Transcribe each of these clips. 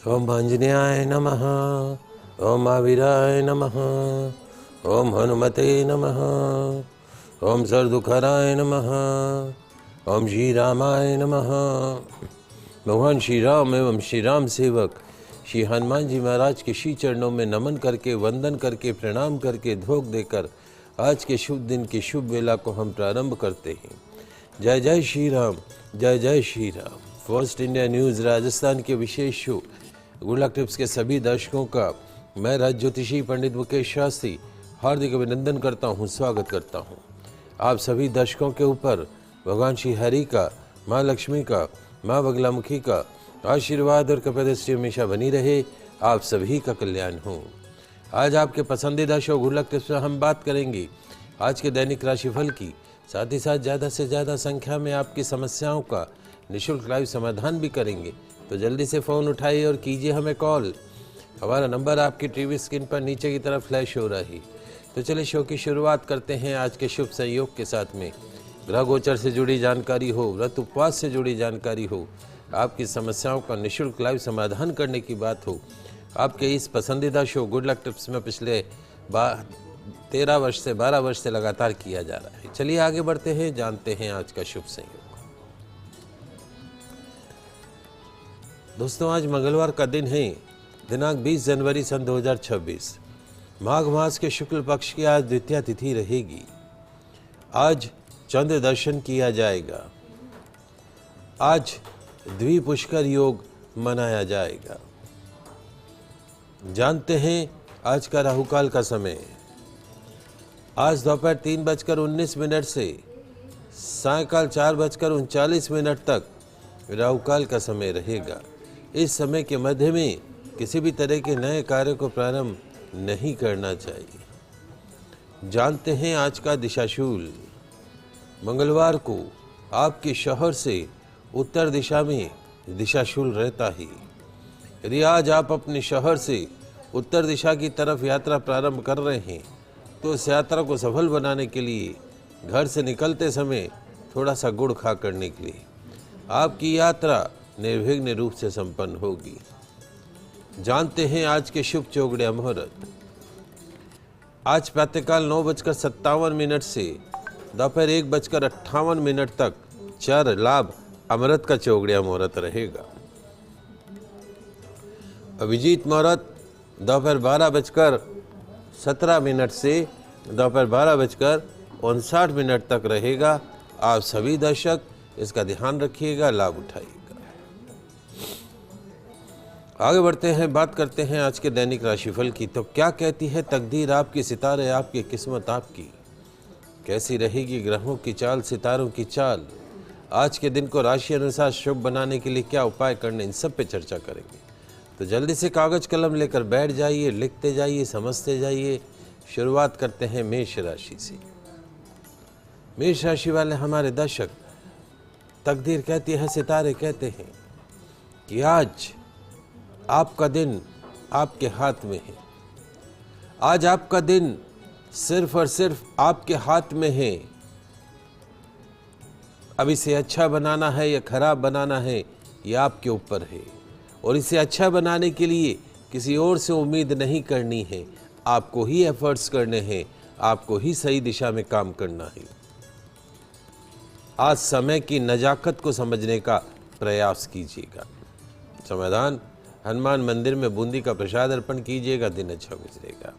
ओम आंजनेयाय नमः। ओम महावीराय नमः। ओम हनुमते नमः। ओम सर्वदुखहराय नमः। ओम श्री रामाय नमः। भगवान श्री राम एवं श्री राम सेवक श्री हनुमान जी महाराज के श्री चरणों में नमन करके, वंदन करके, प्रणाम करके, धोख देकर आज के शुभ दिन की शुभ वेला को हम प्रारंभ करते हैं। जय जय श्री राम, जय जय Shri Ram. First India news Rajasthan के विशेष शो गुड लक टिप्स के सभी दर्शकों का मैं राज ज्योतिषी पंडित मुकेश शास्त्री हार्दिक अभिनंदन करता हूं, स्वागत करता हूं। आप सभी दर्शकों के ऊपर भगवान श्री हरि का, माँ लक्ष्मी का, माँ बगलामुखी का आशीर्वाद और कपदृष्टि हमेशा बनी रहे। आप सभी का कल्याण हो। आज आपके पसंदीदा शो गुड लक टिप्स में हम बात करेंगे आज के दैनिक राशिफल की, साथ ही साथ ज़्यादा से ज़्यादा संख्या में आपकी समस्याओं का निःशुल्क लाइव समाधान भी करेंगे। तो जल्दी से फ़ोन उठाइए और कीजिए हमें कॉल। हमारा नंबर आपकी टीवी स्क्रीन पर नीचे की तरफ फ्लैश हो रहा है। तो चलिए शो की शुरुआत करते हैं आज के शुभ संयोग के साथ में। ग्रह गोचर से जुड़ी जानकारी हो, व्रत उपवास से जुड़ी जानकारी हो, आपकी समस्याओं का निःशुल्क लाइव समाधान करने की बात हो, आपके इस पसंदीदा शो गुड लक टिप्स में पिछले 13 वर्ष से 12 वर्ष से लगातार किया जा रहा है। चलिए आगे बढ़ते हैं, जानते हैं आज का शुभ संयोग। दोस्तों, आज मंगलवार का दिन है, दिनांक 20 जनवरी सन 2026। माघ मास के शुक्ल पक्ष की आज द्वितीया तिथि रहेगी। आज चंद्र दर्शन किया जाएगा। आज द्विपुष्कर योग मनाया जाएगा। जानते हैं आज का राहुकाल का समय। आज दोपहर 3:19 से सायंकाल 4:39 तक राहुकाल का समय रहेगा। इस समय के मध्य में किसी भी तरह के नए कार्य को प्रारंभ नहीं करना चाहिए। जानते हैं आज का दिशाशूल। मंगलवार को आपके शहर से उत्तर दिशा में दिशाशूल रहता है। यदि आज आप अपने शहर से उत्तर दिशा की तरफ यात्रा प्रारंभ कर रहे हैं तो इस यात्रा को सफल बनाने के लिए घर से निकलते समय थोड़ा सा गुड़ खा कर निकलिए। आपकी यात्रा निर्विघ्न रूप से संपन्न होगी। जानते हैं आज के शुभ चौगड़े मुहूर्त। आज प्रातःकाल 9:57 से दोपहर 1:58 तक चर लाभ अमृत का चौगड़िया मुहूर्त रहेगा। अभिजीत मुहूर्त दोपहर 12:17 से दोपहर 12:59 तक रहेगा। आप सभी दर्शक इसका ध्यान रखिएगा, लाभ उठाइएगा। आगे बढ़ते हैं, बात करते हैं आज के दैनिक राशिफल की। तो क्या कहती है तकदीर आपकी, सितारे आपकी, किस्मत आपकी। कैसी रहेगी ग्रहों की चाल, सितारों की चाल। आज के दिन को राशि अनुसार शुभ बनाने के लिए क्या उपाय करने, इन सब पे चर्चा करेंगे। तो जल्दी से कागज कलम लेकर बैठ जाइए, लिखते जाइए, समझते जाइए। शुरुआत करते हैं मेष राशि से। मेष राशि वाले हमारे दर्शक, तकदीर कहती है, सितारे कहते हैं कि आज आपका दिन आपके हाथ में है। आज आपका दिन सिर्फ और सिर्फ आपके हाथ में है। अब इसे अच्छा बनाना है या खराब बनाना है, ये आपके ऊपर है। और इसे अच्छा बनाने के लिए किसी और से उम्मीद नहीं करनी है। आपको ही एफर्ट्स करने हैं, आपको ही सही दिशा में काम करना है। आज समय की नजाकत को समझने का प्रयास कीजिएगा। समाधान, हनुमान मंदिर में बूंदी का प्रसाद अर्पण कीजिएगा, दिन अच्छा गुजरेगा।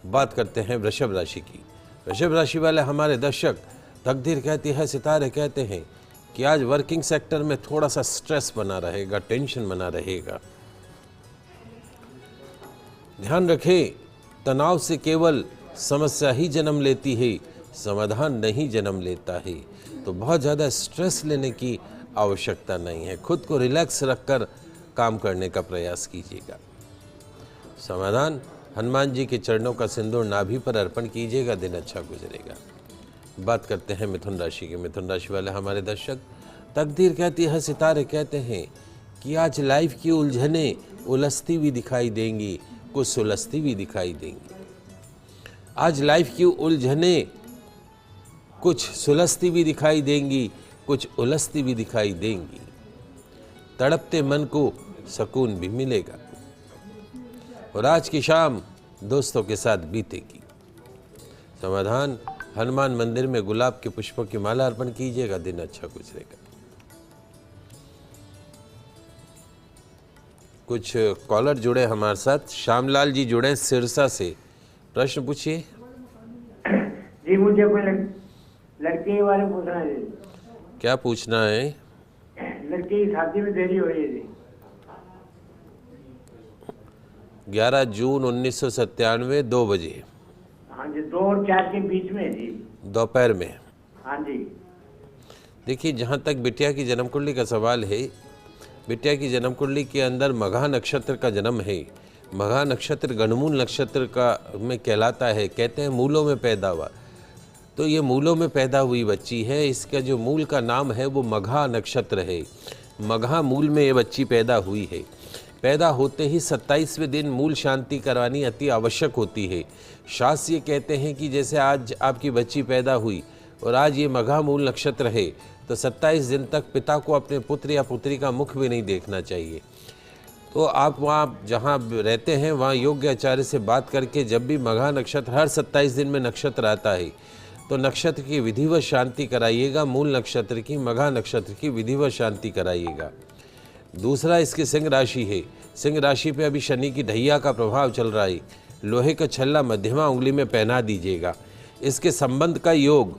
बात करते हैं वृषभ राशि की। वृषभ राशि वाले हमारे दर्शक, तकदीर कहती है, सितारे कहते हैं कि आज वर्किंग सेक्टर में थोड़ा सा स्ट्रेस बना रहेगा, टेंशन बना रहेगा। ध्यान रखें, तनाव से केवल समस्या ही जन्म लेती है, समाधान नहीं जन्म लेता है। तो बहुत ज़्यादा स्ट्रेस लेने की आवश्यकता नहीं है। खुद को रिलैक्स रखकर काम करने का प्रयास कीजिएगा। समाधान, हनुमान जी के चरणों का सिंदूर नाभि पर अर्पण कीजिएगा, दिन अच्छा गुजरेगा। बात करते हैं मिथुन राशि के। मिथुन राशि वाले हमारे दर्शक, तकदीर कहती है, सितारे कहते हैं कि आज लाइफ की उलझनें उलझती हुई दिखाई देंगी, कुछ सुलझती हुई दिखाई देंगी। आज लाइफ की उलझनें कुछ सुलझती हुई दिखाई देंगी, कुछ उलझती हुई दिखाई देंगी। तड़पते मन को सुकून भी मिलेगा। और आज की शाम दोस्तों के साथ बीतेगी। समाधान, हनुमान मंदिर में गुलाब के पुष्पों की माला अर्पण कीजिएगा, दिन अच्छा गुजरेगा। कुछ कॉलर जुड़े हमारे साथ। श्यामलाल जी जुड़े सिरसा से, प्रश्न पूछिए। जी मुझे कोई लड़के के बारे में पूछना है। क्या पूछना है? लड़के की शादी में देरी हो रही है जी। 11 जून 1997 2 बजे। हाँ जी, 2 और 4 के बीच में जी, दोपहर में। हाँ जी। देखिए, जहाँ तक बिटिया की जन्म कुंडली का सवाल है, बिटिया की जन्म कुंडली के अंदर मघा नक्षत्र का जन्म है। मघा नक्षत्र गणमूल नक्षत्र का में कहलाता है। कहते हैं मूलों में पैदा हुआ, तो ये मूलों में पैदा हुई बच्ची है। इसका जो मूल का नाम है वो मघा नक्षत्र है। मघा मूल में ये बच्ची पैदा हुई है। पैदा होते ही 27वें दिन मूल शांति करवानी अति आवश्यक होती है। शास्त्र ये कहते हैं कि जैसे आज आपकी बच्ची पैदा हुई और आज ये मघा मूल नक्षत्र है, तो 27 दिन तक पिता को अपने पुत्र या पुत्री का मुख भी नहीं देखना चाहिए। तो आप वहाँ जहाँ रहते हैं वहाँ योग्य आचार्य से बात करके, जब भी मघा नक्षत्र हर 27 दिन में नक्षत्र आता है तो नक्षत्र की विधिवत शांति कराइएगा। मूल नक्षत्र की, मघा नक्षत्र की विधिवत शांति कराइएगा। दूसरा, इसकी सिंह राशि है। सिंह राशि पे अभी शनि की ढैया का प्रभाव चल रहा है। लोहे का छल्ला मध्यमा उंगली में पहना दीजिएगा। इसके संबंध का योग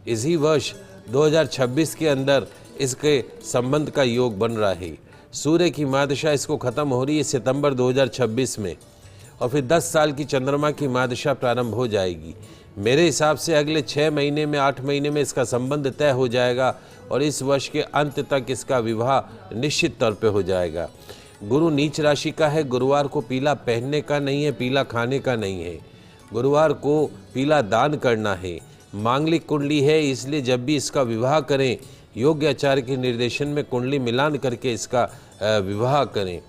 इसी वर्ष 2026 के अंदर इसके संबंध का योग बन रहा है। सूर्य की महादशा इसको ख़त्म हो रही है सितंबर 2026 में, और फिर 10 साल की चंद्रमा की महादशा प्रारंभ हो जाएगी। मेरे हिसाब से अगले 6 महीने में 8 महीने में इसका संबंध तय हो जाएगा और इस वर्ष के अंत तक इसका विवाह निश्चित तौर पे हो जाएगा। गुरु नीच राशि का है। गुरुवार को पीला पहनने का नहीं है, पीला खाने का नहीं है। गुरुवार को पीला दान करना है। मांगलिक कुंडली है, इसलिए जब भी इसका विवाह करें योग्य आचार्य के निर्देशन में कुंडली मिलान करके इसका विवाह करें।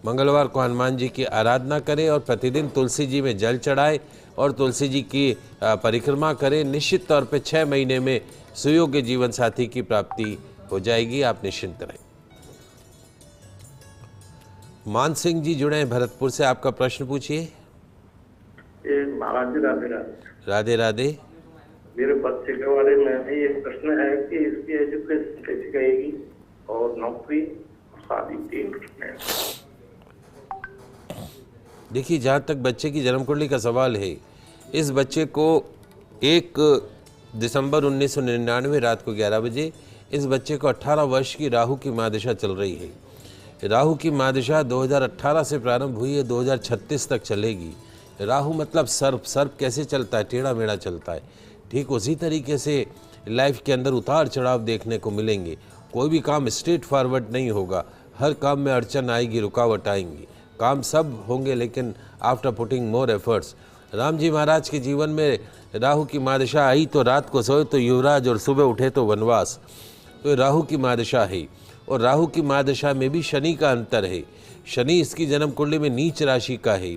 मंगलवार को हनुमान जी की आराधना करें और प्रतिदिन तुलसी जी में जल चढ़ाएं और तुलसी जी की परिक्रमा करें। निश्चित तौर पे 6 महीने में सुयोग्य जीवन साथी की प्राप्ति हो जाएगी। आप निश्चिंत रहें। मान सिंह जी जुड़े हैं भरतपुर से, आपका प्रश्न पूछिए। महाराज जी राधे राधे। राधे राधे। मेरे बच्चे के बारे में ये प्रश्न है कि इसकी एजुकेशन कैसी रहेगी और नौकरी शादी 3 प्रश्न है। देखिए, जहाँ तक बच्चे की जन्म कुंडली का सवाल है, इस बच्चे को 1 दिसंबर 1999 रात को 11 बजे इस बच्चे को 18 वर्ष की राहु की महादशा चल रही है। राहु की महादशा 2018 से प्रारंभ हुई है, 2036 तक चलेगी। राहु मतलब सर्प। सर्प कैसे चलता है? टेढ़ा मेढ़ा चलता है। ठीक उसी तरीके से लाइफ के अंदर उतार चढ़ाव देखने को मिलेंगे। कोई भी काम स्ट्रेट फॉरवर्ड नहीं होगा। हर काम में अड़चन आएगी, रुकावट आएंगी। काम सब होंगे लेकिन after putting more efforts. Ram ji Maharaj के जीवन में राहु की महादशा आई तो रात को सोए तो युवराज और सुबह उठे तो वनवास। तो राहु की महादशा है और राहु की महादशा में भी शनि का अंतर है। शनि इसकी जन्म कुंडली में नीच राशि का है।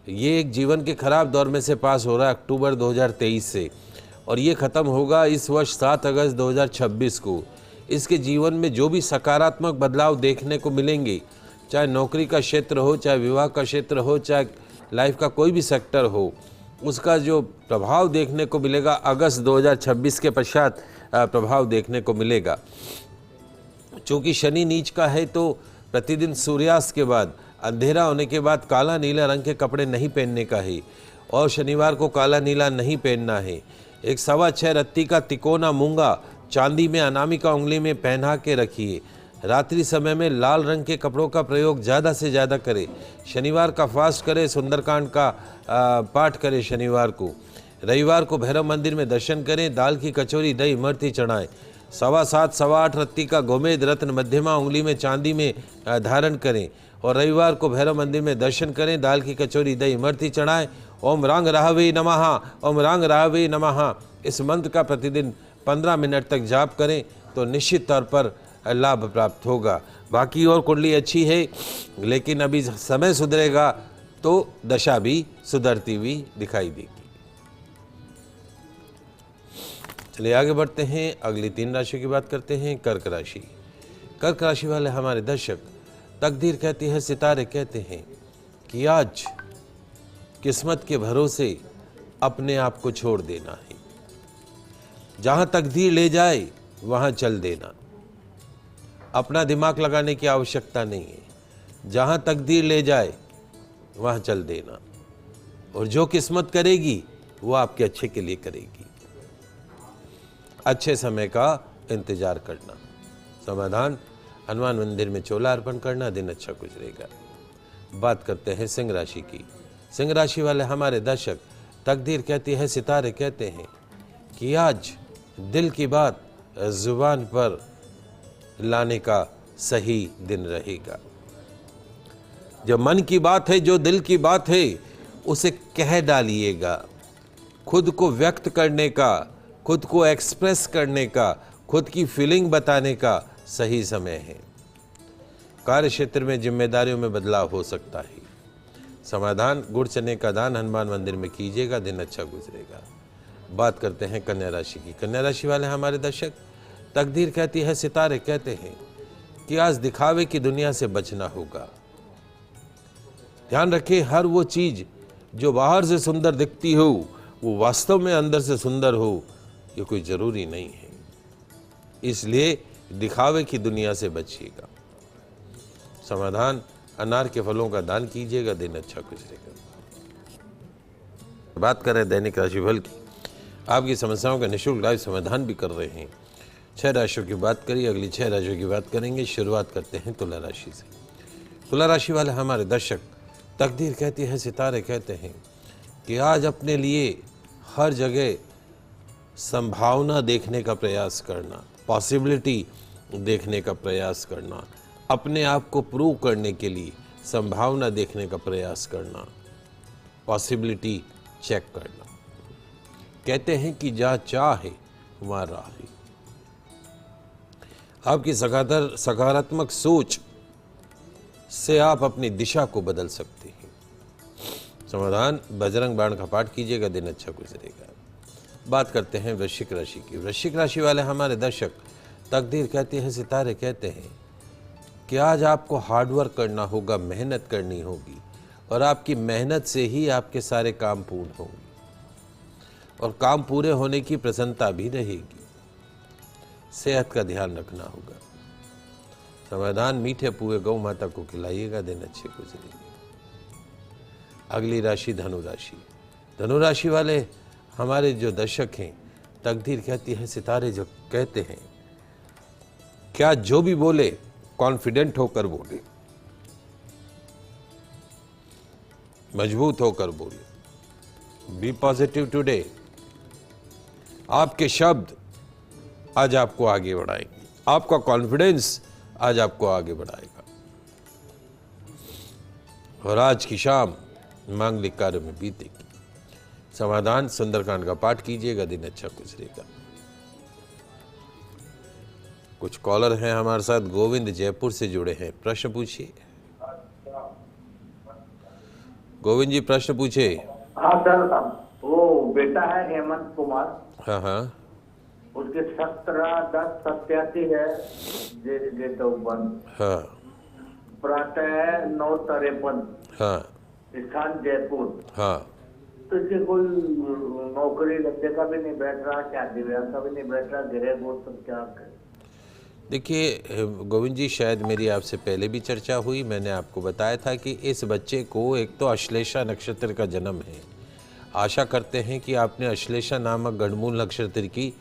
ये एक जीवन के खराब दौर में से पास हो रहा है अक्टूबर 2023 से, और ये ख़त्म होगा इस वर्ष 7 अगस्त 2026 को। इसके जीवन में जो भी सकारात्मक बदलाव देखने को मिलेंगे, चाहे नौकरी का क्षेत्र हो, चाहे विवाह का क्षेत्र हो, चाहे लाइफ का कोई भी सेक्टर हो, उसका जो प्रभाव देखने को मिलेगा अगस्त 2026 के पश्चात प्रभाव देखने को मिलेगा। चूँकि शनि नीच का है तो प्रतिदिन सूर्यास्त के बाद, अंधेरा होने के बाद काला नीला रंग के कपड़े नहीं पहनने का है और शनिवार को काला नीला नहीं पहनना है। एक 6.25 रत्ती का तिकोना मूंगा चांदी में अनामिका उंगली में पहना के रखिए। रात्रि समय में लाल रंग के कपड़ों का प्रयोग ज़्यादा से ज़्यादा करें। शनिवार का फास्ट करें, सुंदरकांड का पाठ करें शनिवार को। रविवार को भैरव मंदिर में दर्शन करें, दाल की कचौरी दही इमरती चढ़ाएं। 7.25 8.25 रत्ती का गोमेद रत्न मध्यमा उंगली में चांदी में धारण करें और रविवार को भैरव मंदिर में दर्शन करें, दाल की कचौरी दही इमरती चढ़ाएं। ओम रांग राहवे नमः, ओम रांग राहवे नमः, इस मंत्र का प्रतिदिन 15 मिनट तक जाप करें तो निश्चित तौर पर लाभ प्राप्त होगा। बाकी और कुंडली अच्छी है लेकिन अभी समय सुधरेगा तो दशा भी सुधरती हुई दिखाई देगी। चलिए आगे बढ़ते हैं, अगली 3 राशि की बात करते हैं। कर्क राशि। कर्क राशि वाले हमारे दर्शक तकदीर कहती है, सितारे कहते हैं कि आज किस्मत के भरोसे अपने आप को छोड़ देना है। जहां तकदीर ले जाए वहां चल देना, अपना दिमाग लगाने की आवश्यकता नहीं है। जहां तकदीर ले जाए वहां चल देना, और जो किस्मत करेगी वो आपके अच्छे के लिए करेगी। अच्छे समय का इंतजार करना। समाधान, हनुमान मंदिर में चोला अर्पण करना, दिन अच्छा गुजरेगा। बात करते हैं सिंह राशि की। सिंह राशि वाले हमारे दर्शक, तकदीर कहती है, सितारे कहते हैं कि आज दिल की बात जुबान पर लाने का सही दिन रहेगा। जो मन की बात है, जो दिल की बात है, उसे कह डालिएगा। खुद को व्यक्त करने का, खुद को एक्सप्रेस करने का, खुद की फीलिंग बताने का सही समय है। कार्य क्षेत्र में जिम्मेदारियों में बदलाव हो सकता है। समाधान, गुड़ चने का दान हनुमान मंदिर में कीजिएगा, दिन अच्छा गुजरेगा। बात करते हैं कन्या राशि की। कन्या राशि वाले हमारे दर्शक, तकदीर कहती है, सितारे कहते हैं कि आज दिखावे की दुनिया से बचना होगा। ध्यान रखें, हर वो चीज जो बाहर से सुंदर दिखती हो वो वास्तव में अंदर से सुंदर हो, ये कोई जरूरी नहीं है। इसलिए दिखावे की दुनिया से बचिएगा। समाधान, अनार के फलों का दान कीजिएगा, दिन अच्छा गुजरेगा। बात करें दैनिक राशिफल की। आपकी समस्याओं का निःशुल्क लाइव समाधान भी कर रहे हैं। 6 राशियों की बात करिए, अगली 6 राशियों की बात करेंगे। शुरुआत करते हैं तुला राशि से। तुला राशि वाले हमारे दर्शक, तकदीर कहती है, सितारे कहते हैं कि आज अपने लिए हर जगह संभावना देखने का प्रयास करना, पॉसिबिलिटी देखने का प्रयास करना, अपने आप को प्रूव करने के लिए संभावना देखने का प्रयास करना, पॉसिबिलिटी चेक करना। कहते हैं कि जहाँ चाह है वहाँ राह है। आपकी सकारात्मक सोच से आप अपनी दिशा को बदल सकते हैं। समाधान, बजरंग बाण का पाठ कीजिएगा, दिन अच्छा गुजरेगा। बात करते हैं वृश्चिक राशि की। वृश्चिक राशि वाले हमारे दर्शक, तकदीर कहती है, सितारे कहते हैं कि आज आपको हार्डवर्क करना होगा, मेहनत करनी होगी, और आपकी मेहनत से ही आपके सारे काम पूर्ण होंगे, और काम पूरे होने की प्रसन्नता भी रहेगी। सेहत का ध्यान रखना होगा। समाधान, मीठे पुए गौ माता को खिलाइएगा, दिन अच्छे गुजरेंगे। अगली राशि धनु राशि। धनु राशि वाले हमारे जो दर्शक हैं, तकदीर कहती है, सितारे जो कहते हैं, क्या जो भी बोले कॉन्फिडेंट होकर बोले, मजबूत होकर बोले। Be positive today. आपके शब्द आज आपको आगे बढ़ाएंगे, आपका कॉन्फिडेंस आज आपको आगे बढ़ाएगा, और आज की शाम मांगलिक कार्य में बीतेगी। समाधान, सुंदरकांड का पाठ कीजिएगा, दिन अच्छा गुजरेगा। कुछ कॉलर हैं हमारे साथ। गोविंद जयपुर से जुड़े हैं, प्रश्न पूछिए। गोविंद जी, प्रश्न पूछे। हाँ सर, वो बेटा है हेमंत कुमार। हाँ हाँ। उसके 17/10/87 है डेट ऑफ बर्थ। हाँ प्रातः 9:53। हाँ। स्थान जयपुर। हाँ। तो इसे कोई नौकरी धंधे का भी नहीं बैठ रहा, शादी ब्याह का भी नहीं बैठ रहा, गृह गोत्र सब क्या करे? देखिए गोविंद जी, शायद मेरी आपसे पहले भी चर्चा हुई। मैंने आपको बताया था कि इस बच्चे को एक तो अश्लेषा नक्षत्र का जन्म है। आशा करते हैं कि आपने अश्लेषा नामक गढ़मूल नक्षत्र की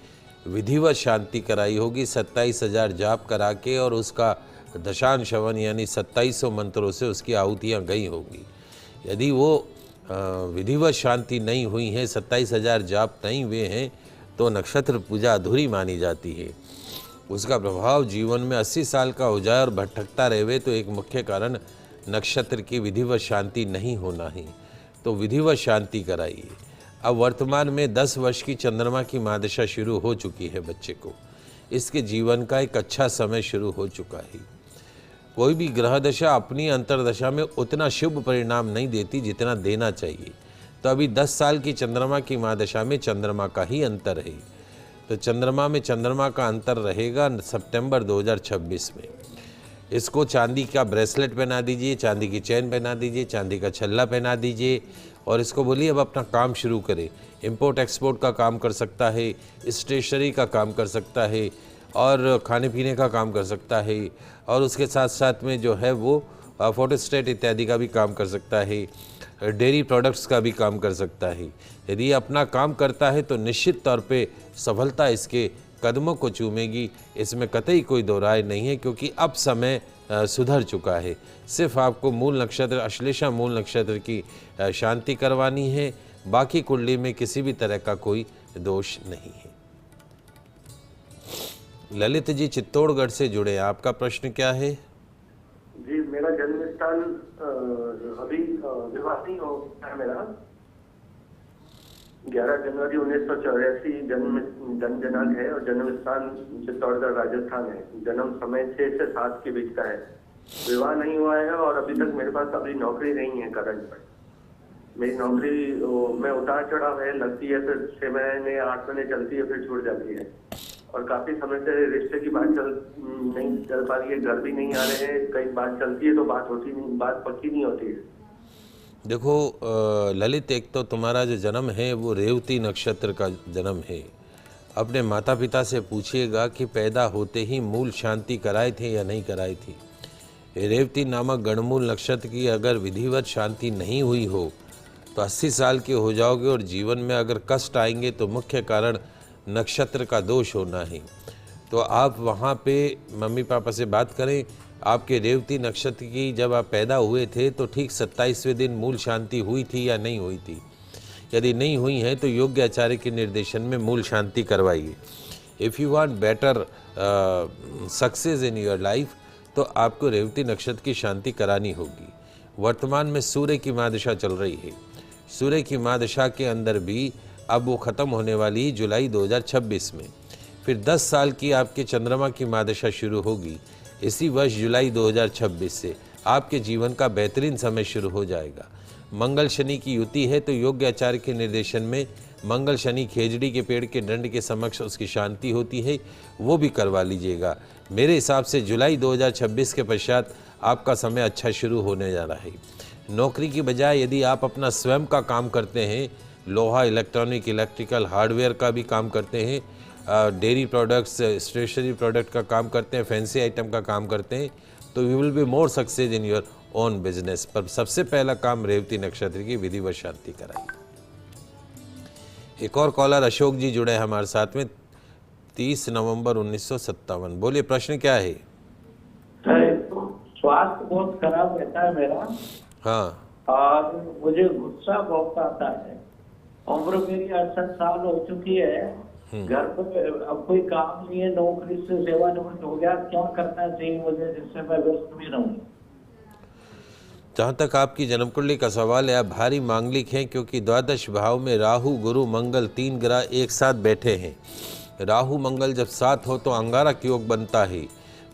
विधिवत शांति कराई होगी, 27,000 जाप करा के, और उसका दशांश हवन यानी 2700 मंत्रों से उसकी आहुतियाँ गई होगी। यदि वो विधिवत शांति नहीं हुई है, 27,000 जाप नहीं हुए हैं, तो नक्षत्र पूजा अधूरी मानी जाती है। उसका प्रभाव जीवन में 80 साल का हो जाए और भटकता रहे, तो एक मुख्य कारण नक्षत्र की विधिवत शांति नहीं होना ही। तो विधिवत शांति कराइए। अब वर्तमान में 10 वर्ष की चंद्रमा की महादशा शुरू हो चुकी है बच्चे को। इसके जीवन का एक अच्छा समय शुरू हो चुका है। कोई भी ग्रह दशा अपनी अंतरदशा में उतना शुभ परिणाम नहीं देती जितना देना चाहिए। तो अभी 10 साल की चंद्रमा की महादशा में चंद्रमा का ही अंतर है। तो चंद्रमा में चंद्रमा का अंतर रहेगा सितंबर 2026 में। इसको चांदी का ब्रेसलेट पहना दीजिए, चांदी की चैन पहना दीजिए, चांदी का छल्ला पहना दीजिए और इसको बोलिए अब अपना काम शुरू करे। इंपोर्ट एक्सपोर्ट का काम कर सकता है, स्टेशनरी का काम कर सकता है और खाने पीने का काम कर सकता है और उसके साथ साथ में जो है वो फोटोस्टेट इत्यादि का भी काम कर सकता है, डेयरी प्रोडक्ट्स का भी काम कर सकता है। यदि ये अपना काम करता है तो निश्चित तौर पे सफलता इसके कदमों को चूमेगी, इसमें कतई कोई दो राय नहीं है, क्योंकि अब समय सुधर चुका है। सिर्फ आपको मूल नक्षत्र अश्लेषा मूल नक्षत्र की शांति करवानी है, बाकी कुंडली में किसी भी तरह का कोई दोष नहीं है। ललित जी चित्तौड़गढ़ से जुड़े, आपका प्रश्न क्या है? जी, मेरा जन्म स्थान अभी विवाह नहीं हो है मेरा। 11 जनवरी 1984 जन्म दिनांक है और जन्म स्थान चित्तौड़गढ़ राजस्थान है। जन्म समय 6 से 7 के बीच का है। विवाह नहीं हुआ है और अभी तक मेरे पास अभी नौकरी नहीं है। करंट पर मेरी नौकरी में उतार चढ़ाव है, लगती है, फिर 6 महीने 8 महीने चलती है, फिर छूट जाती है और काफी समय से रिश्ते की बात नहीं चल पा रही है। घर भी नहीं आ रहे हैं, कई बात चलती है तो बात होती नहीं, बात पक्की नहीं होती है। देखो ललित, एक तो तुम्हारा जो जन्म है वो रेवती नक्षत्र का जन्म है। अपने माता पिता से पूछिएगा कि पैदा होते ही मूल शांति कराए थे या नहीं कराई थी। रेवती नामक गणमूल नक्षत्र की अगर विधिवत शांति नहीं हुई हो तो 80 साल के हो जाओगे और जीवन में अगर कष्ट आएंगे तो मुख्य कारण नक्षत्र का दोष होना है। तो आप वहाँ पे मम्मी पापा से बात करें। आपके रेवती नक्षत्र की जब आप पैदा हुए थे तो ठीक 27वें दिन मूल शांति हुई थी या नहीं हुई थी? यदि नहीं हुई है तो योग्य आचार्य के निर्देशन में मूल शांति करवाइए। If you want better success in your life तो आपको रेवती नक्षत्र की शांति करानी होगी। वर्तमान में सूर्य की महादशा चल रही है। सूर्य की महादशा के अंदर भी अब वो ख़त्म होने वाली जुलाई 2026 में। फिर 10 साल की आपके चंद्रमा की महादशा शुरू होगी। इसी वर्ष जुलाई 2026 से आपके जीवन का बेहतरीन समय शुरू हो जाएगा। मंगल शनि की युति है तो योग्य आचार्य के निर्देशन में मंगल शनि खेजड़ी के पेड़ के दंड के समक्ष उसकी शांति होती है, वो भी करवा लीजिएगा। मेरे हिसाब से जुलाई 2026 के पश्चात आपका समय अच्छा शुरू होने जा रहा है। नौकरी की बजाय यदि आप अपना स्वयं का काम करते हैं, लोहा, इलेक्ट्रॉनिक, इलेक्ट्रिकल, हार्डवेयर का भी काम करते हैं, डेयरी प्रोडक्ट्स, स्टेशनरी प्रोडक्ट का काम करते हैं, फैंसी आइटम का काम करते हैं, तो you will be more success in your own business. पर सबसे पहला काम रेवती नक्षत्र की विधिवत शांति कराइए। एक और कॉलर अशोक जी जुड़े हैं हमारे साथ में, 30 नवंबर 1957। बोलिए, प्रश्न क्या है? स्वास्थ्य बहुत खराब रहता है मेरा। हाँ, और मुझे गुस्सा बहुत आता है। उम्र मेरी 68 साल हो चुकी है। घर पे अब कोई काम नहीं है, नौकरी से सेवानिवृत्त हो गया। क्या करना चाहिए मुझे जिससे मैं व्यस्त भी रहूं? जहाँ तक आपकी जन्म कुंडली का सवाल है, आप भारी मांगलिक हैं, क्योंकि द्वादश भाव में राहु, गुरु, मंगल 3 ग्रह एक साथ बैठे हैं। राहु मंगल जब साथ हो तो अंगारक योग बनता है।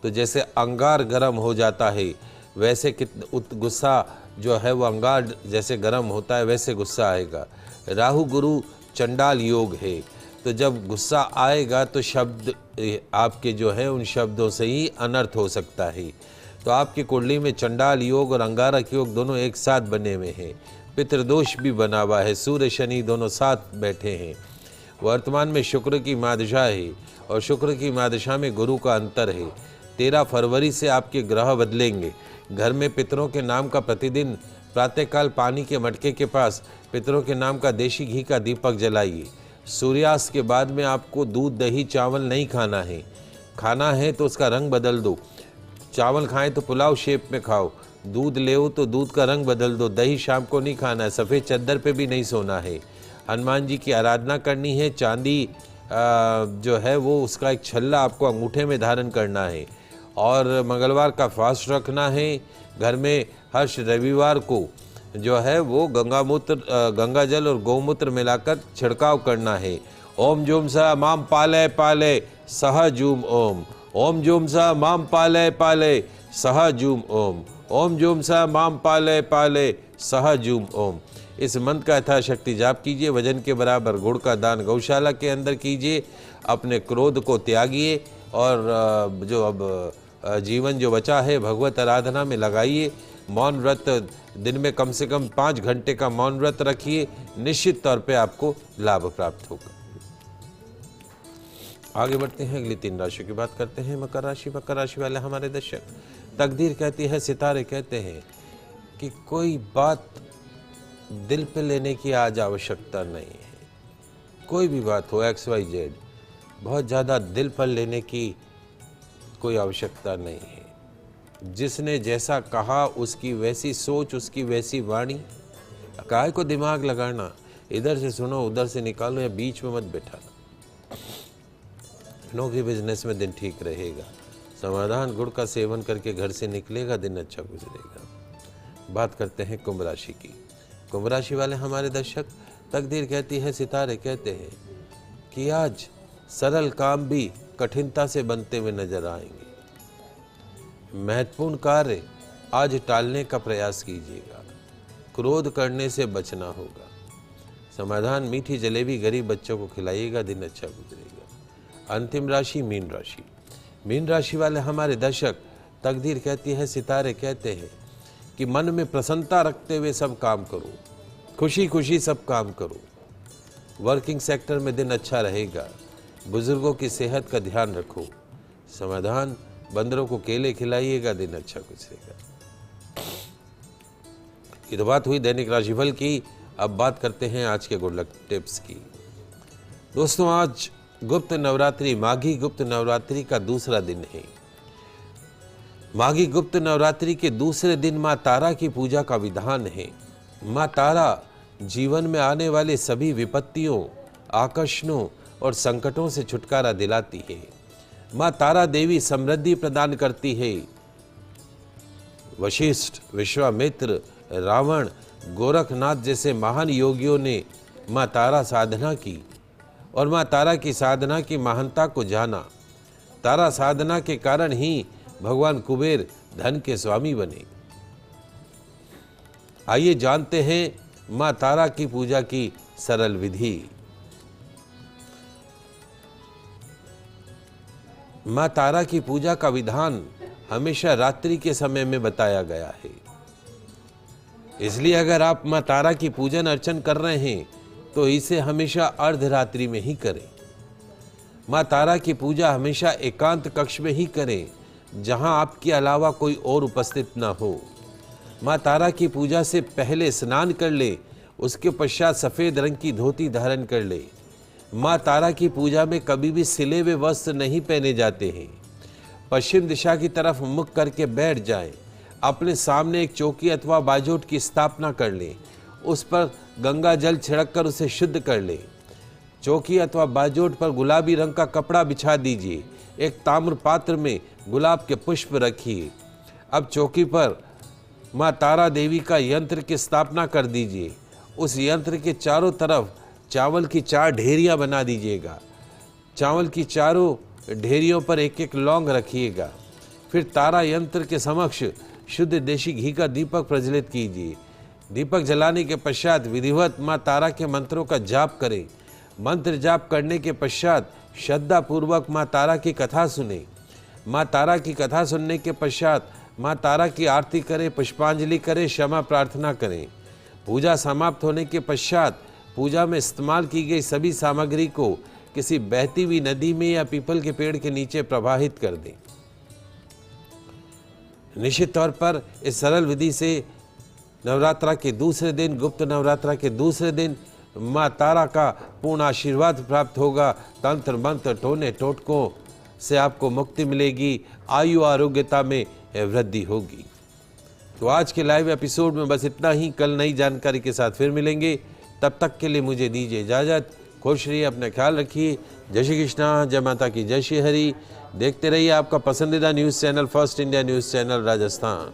तो जैसे अंगार गर्म हो जाता है वैसे गुस्सा जो है वो अंगार जैसे गर्म होता है वैसे गुस्सा आएगा। राहु गुरु चंडाल योग है, तो जब गुस्सा आएगा तो शब्द आपके जो है उन शब्दों से ही अनर्थ हो सकता है। तो आपकी कुंडली में चंडाल योग और अंगारक योग दोनों एक साथ बने हुए हैं। पितृदोष भी बना हुआ है, सूर्य शनि दोनों साथ बैठे हैं। वर्तमान में शुक्र की महादशा है और शुक्र की महादशा में गुरु का अंतर है। 13 फरवरी से आपके ग्रह बदलेंगे। घर में पितरों के नाम का प्रतिदिन प्रातःकाल पानी के मटके के पास पितरों के नाम का देशी घी का दीपक जलाइए। सूर्यास्त के बाद में आपको दूध, दही, चावल नहीं खाना है। खाना है तो उसका रंग बदल दो। चावल खाएं तो पुलाव शेप में खाओ। दूध ले तो दूध का रंग बदल दो। दही शाम को नहीं खाना है। सफ़ेद चद्दर पे भी नहीं सोना है। हनुमान जी की आराधना करनी है। चांदी जो है वो उसका एक छल्ला आपको अंगूठे में धारण करना है और मंगलवार का फास्ट रखना है। घर में हर रविवार को जो है वो गंगा जल और गौमूत्र मिलाकर छिड़काव करना है। ओम जूम स माम पाले पाले सह जूम ओम। ओम जूम स माम पाले पाले सह जूम ओम। ओम जूम स माम पाले पाले सह जूम ओम। इस मंत्र का यथाशक्ति जाप कीजिए। वजन के बराबर गुड़ का दान गौशाला के अंदर कीजिए। अपने क्रोध को त्यागिए और जो अब जीवन जो बचा है भगवत आराधना में लगाइए। मौन व्रत दिन में कम से कम 5 घंटे का मौन व्रत रखिए, निश्चित तौर पे आपको लाभ प्राप्त होगा। आगे बढ़ते हैं, अगली 3 राशियों की बात करते हैं। मकर राशि। मकर राशि वाले हमारे दर्शक, तकदीर कहती है, सितारे कहते हैं कि कोई बात दिल पे लेने की आज आवश्यकता नहीं है। कोई भी बात हो XYZ, बहुत ज़्यादा दिल पर लेने की कोई आवश्यकता नहीं है। जिसने जैसा कहा उसकी वैसी सोच, उसकी वैसी वाणी। काय को दिमाग लगाना, इधर से सुनो उधर से निकालो या बीच में मत बैठाना। नौकरी बिजनेस में दिन ठीक रहेगा। समाधान गुड़ का सेवन करके घर से निकलेगा, दिन अच्छा गुजरेगा। बात करते हैं कुंभ राशि की। कुंभ राशि वाले हमारे दर्शक, तकदीर कहती है, सितारे कहते हैं कि आज सरल काम भी कठिनता से बनते हुए नजर आएंगे। महत्वपूर्ण कार्य आज टालने का प्रयास कीजिएगा। क्रोध करने से बचना होगा। समाधान मीठी जलेबी गरीब बच्चों को खिलाइएगा, दिन अच्छा गुजरेगा। अंतिम राशि मीन राशि। मीन राशि वाले हमारे दर्शक, तकदीर कहती है, सितारे कहते हैं कि मन में प्रसन्नता रखते हुए सब काम करो, खुशी खुशी सब काम करो। वर्किंग सेक्टर में दिन अच्छा रहेगा। बुजुर्गों की सेहत का ध्यान रखो। समाधान बंदरों को केले खिलाइएगा, दिन अच्छा गुजरेगा। ये तो बात हुई दैनिक राशिफल की। अब बात करते हैं आज के गुड लक टिप्स की। दोस्तों, आज गुप्त नवरात्रि, माघी गुप्त नवरात्रि का दूसरा दिन है। माघी गुप्त नवरात्रि के दूसरे दिन माँ तारा की पूजा का विधान है। माँ तारा जीवन में आने वाले सभी विपत्तियों, आकर्षणों और संकटों से छुटकारा दिलाती है। माँ तारा देवी समृद्धि प्रदान करती है। वशिष्ठ, विश्वामित्र, रावण, गोरखनाथ जैसे महान योगियों ने माँ तारा साधना की और माँ तारा की साधना की महानता को जाना। तारा साधना के कारण ही भगवान कुबेर धन के स्वामी बने। आइए जानते हैं माँ तारा की पूजा की सरल विधि। माँ तारा की पूजा का विधान हमेशा रात्रि के समय में बताया गया है। इसलिए अगर आप माँ तारा की पूजन अर्चन कर रहे हैं तो इसे हमेशा अर्धरात्रि में ही करें। माँ तारा की पूजा हमेशा एकांत कक्ष में ही करें, जहां आपके अलावा कोई और उपस्थित ना हो। माँ तारा की पूजा से पहले स्नान कर ले, उसके पश्चात सफ़ेद रंग की धोती धारण कर ले। माँ तारा की पूजा में कभी भी सिले हुए वस्त्र नहीं पहने जाते हैं। पश्चिम दिशा की तरफ मुख करके बैठ जाएं। अपने सामने एक चौकी अथवा बाजोट की स्थापना कर लें। उस पर गंगा जल छिड़ककर उसे शुद्ध कर लें। चौकी अथवा बाजोट पर गुलाबी रंग का कपड़ा बिछा दीजिए। एक ताम्र पात्र में गुलाब के पुष्प रखिए। अब चौकी पर माँ तारा देवी का यंत्र की स्थापना कर दीजिए। उस यंत्र के चारों तरफ चावल की 4 ढेरियाँ बना दीजिएगा। चावल की चारों ढेरियों पर एक एक लौंग रखिएगा। फिर तारा यंत्र के समक्ष शुद्ध देशी घी का दीपक प्रज्वलित कीजिए। दीपक जलाने के पश्चात विधिवत माँ तारा के मंत्रों का जाप करें। मंत्र जाप करने के पश्चात श्रद्धा पूर्वक माँ तारा की कथा सुने। माँ तारा की कथा सुनने के पश्चात माँ तारा की आरती करें, पुष्पांजलि करें, क्षमा प्रार्थना करें। पूजा समाप्त होने के पश्चात पूजा में इस्तेमाल की गई सभी सामग्री को किसी बहती हुई नदी में या पीपल के पेड़ के नीचे प्रवाहित कर दें। निश्चित तौर पर इस सरल विधि से नवरात्रा के दूसरे दिन, गुप्त नवरात्रा के दूसरे दिन माँ तारा का पूर्ण आशीर्वाद प्राप्त होगा। तंत्र मंत्र टोने टोटकों से आपको मुक्ति मिलेगी। आयु आरोग्यता में वृद्धि होगी। तो आज के लाइव एपिसोड में बस इतना ही। कल नई जानकारी के साथ फिर मिलेंगे। तब तक के लिए मुझे दीजिए इजाज़त। खुश रहिए, अपना ख्याल रखिए। जय श्री कृष्णा, जय माता की, जय श्री हरि। देखते रहिए आपका पसंदीदा news channel first India news channel Rajasthan.